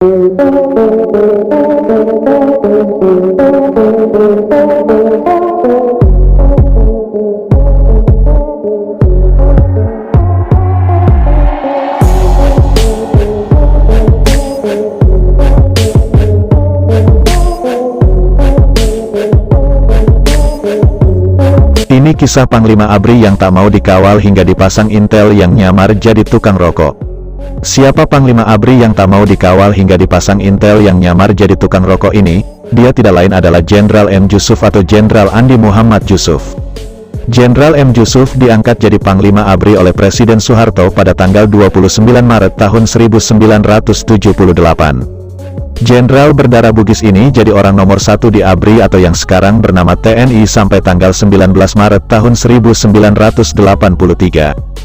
Ini kisah Panglima ABRI yang tak mau dikawal hingga dipasang intel yang nyamar jadi tukang rokok. Siapa Panglima ABRI yang tak mau dikawal hingga dipasang intel yang nyamar jadi tukang rokok ini? Dia tidak lain adalah Jenderal M. Jusuf atau Jenderal Andi Muhammad Jusuf. Jenderal M. Jusuf diangkat jadi Panglima ABRI oleh Presiden Soeharto pada tanggal 29 Maret tahun 1978. Jenderal berdarah Bugis ini jadi orang nomor satu di ABRI atau yang sekarang bernama TNI sampai tanggal 19 Maret tahun 1983.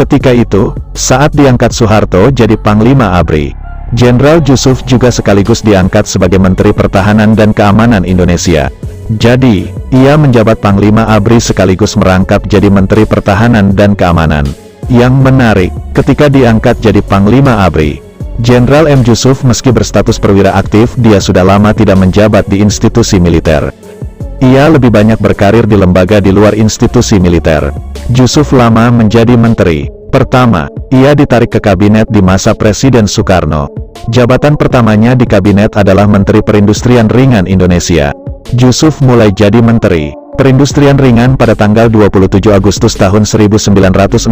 Ketika itu, saat diangkat Soeharto jadi Panglima ABRI, Jenderal Jusuf juga sekaligus diangkat sebagai Menteri Pertahanan dan Keamanan Indonesia. Jadi, ia menjabat Panglima ABRI sekaligus merangkap jadi Menteri Pertahanan dan Keamanan. Yang menarik, ketika diangkat jadi Panglima ABRI, Jenderal M. Jusuf meski berstatus perwira aktif, dia sudah lama tidak menjabat di institusi militer. Ia lebih banyak berkarir di lembaga di luar institusi militer. Jusuf lama menjadi menteri. Pertama, ia ditarik ke kabinet di masa Presiden Soekarno. Jabatan pertamanya di kabinet adalah Menteri Perindustrian Ringan Indonesia. Jusuf mulai jadi menteri Perindustrian Ringan pada tanggal 27 Agustus tahun 1964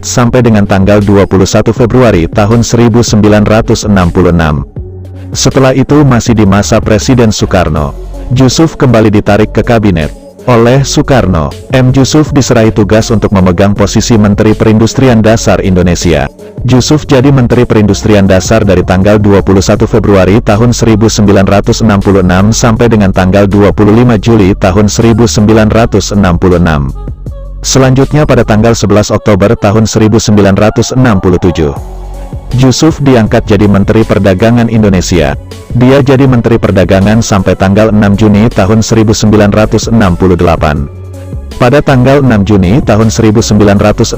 sampai dengan tanggal 21 Februari tahun 1966. Setelah itu masih di masa Presiden Soekarno, Jusuf kembali ditarik ke kabinet oleh Soekarno. M. Jusuf diserahi tugas untuk memegang posisi Menteri Perindustrian Dasar Indonesia. Jusuf jadi Menteri Perindustrian Dasar dari tanggal 21 Februari tahun 1966 sampai dengan tanggal 25 Juli tahun 1966. Selanjutnya pada tanggal 11 Oktober tahun 1967, Jusuf diangkat jadi Menteri Perdagangan Indonesia. Dia jadi Menteri Perdagangan sampai tanggal 6 Juni tahun 1968. Pada tanggal 6 Juni tahun 1968,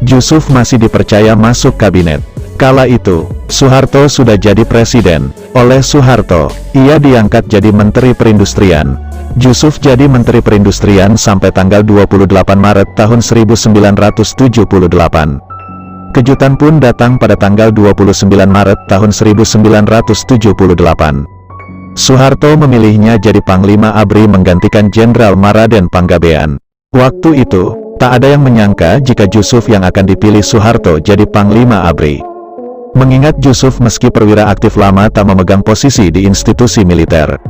Jusuf masih dipercaya masuk kabinet. Kala itu, Soeharto sudah jadi presiden. Oleh Soeharto, ia diangkat jadi Menteri Perindustrian. Jusuf jadi Menteri Perindustrian sampai tanggal 28 Maret tahun 1978. Kejutan pun datang pada tanggal 29 Maret tahun 1978. Soeharto memilihnya jadi Panglima ABRI menggantikan Jenderal Maraden Panggabean. Waktu itu, tak ada yang menyangka jika Jusuf yang akan dipilih Soeharto jadi Panglima ABRI. Mengingat Jusuf meski perwira aktif lama tak memegang posisi di institusi militer.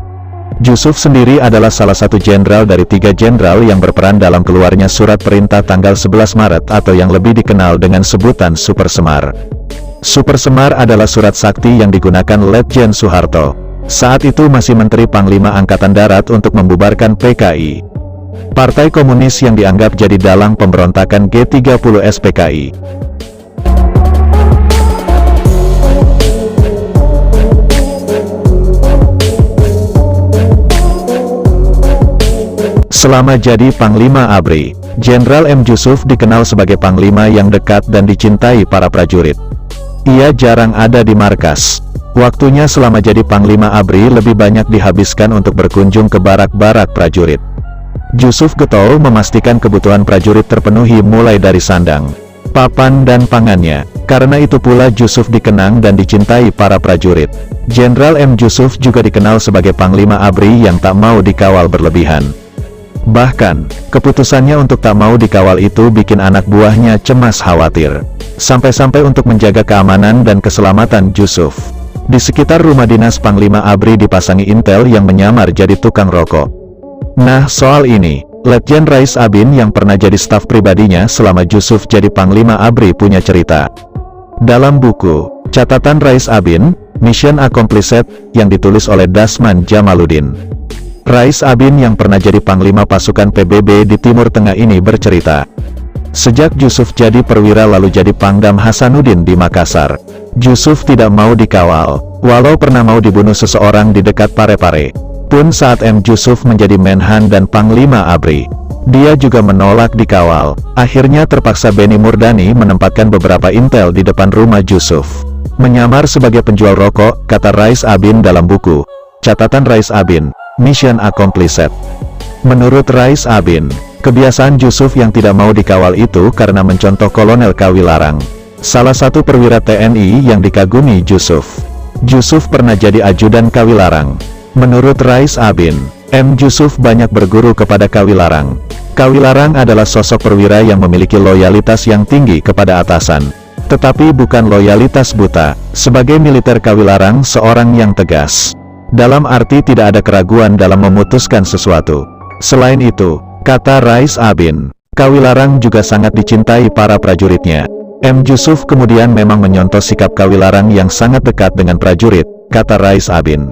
Jusuf sendiri adalah salah satu jenderal dari 3 jenderal yang berperan dalam keluarnya surat perintah tanggal 11 Maret atau yang lebih dikenal dengan sebutan Super Semar. Super Semar adalah surat sakti yang digunakan Letjen Soeharto. Saat itu masih Menteri Panglima Angkatan Darat untuk membubarkan PKI. Partai Komunis yang dianggap jadi dalang pemberontakan G30 SPKI. Selama jadi Panglima ABRI, Jenderal M. Jusuf dikenal sebagai Panglima yang dekat dan dicintai para prajurit. Ia jarang ada di markas. Waktunya selama jadi Panglima ABRI lebih banyak dihabiskan untuk berkunjung ke barak-barak prajurit. Jusuf getol memastikan kebutuhan prajurit terpenuhi mulai dari sandang, papan dan pangannya. Karena itu pula Jusuf dikenang dan dicintai para prajurit. Jenderal M. Jusuf juga dikenal sebagai Panglima ABRI yang tak mau dikawal berlebihan. Bahkan, keputusannya untuk tak mau dikawal itu bikin anak buahnya cemas khawatir. Sampai-sampai untuk menjaga keamanan dan keselamatan Jusuf, di sekitar rumah dinas Panglima ABRI dipasangi intel yang menyamar jadi tukang rokok. Nah, soal ini, Letjen Rais Abin yang pernah jadi staf pribadinya selama Jusuf jadi Panglima ABRI punya cerita. Dalam buku, catatan Rais Abin, Mission Accomplished, yang ditulis oleh Dasman Jamaluddin. Rais Abin yang pernah jadi Panglima pasukan PBB di Timur Tengah ini bercerita. Sejak Jusuf jadi perwira lalu jadi Pangdam Hasanuddin di Makassar, Jusuf tidak mau dikawal, walau pernah mau dibunuh seseorang di dekat Parepare. Pun saat M. Jusuf menjadi Menhan dan Panglima ABRI, dia juga menolak dikawal. Akhirnya terpaksa Beni Murdani menempatkan beberapa intel di depan rumah Jusuf. Menyamar sebagai penjual rokok, kata Rais Abin dalam buku Catatan Rais Abin, Mission Accomplished. Menurut Rais Abin, kebiasaan Jusuf yang tidak mau dikawal itu karena mencontoh Kolonel Kawilarang, salah satu perwira TNI yang dikagumi Jusuf. Jusuf pernah jadi ajudan Kawilarang. Menurut Rais Abin, M. Jusuf banyak berguru kepada Kawilarang. Kawilarang adalah sosok perwira yang memiliki loyalitas yang tinggi kepada atasan. Tetapi bukan loyalitas buta. Sebagai militer Kawilarang seorang yang tegas. Dalam arti tidak ada keraguan dalam memutuskan sesuatu. Selain itu, kata Rais Abin, Kawilarang juga sangat dicintai para prajuritnya. M. Jusuf kemudian memang menyontoh sikap Kawilarang yang sangat dekat dengan prajurit, kata Rais Abin.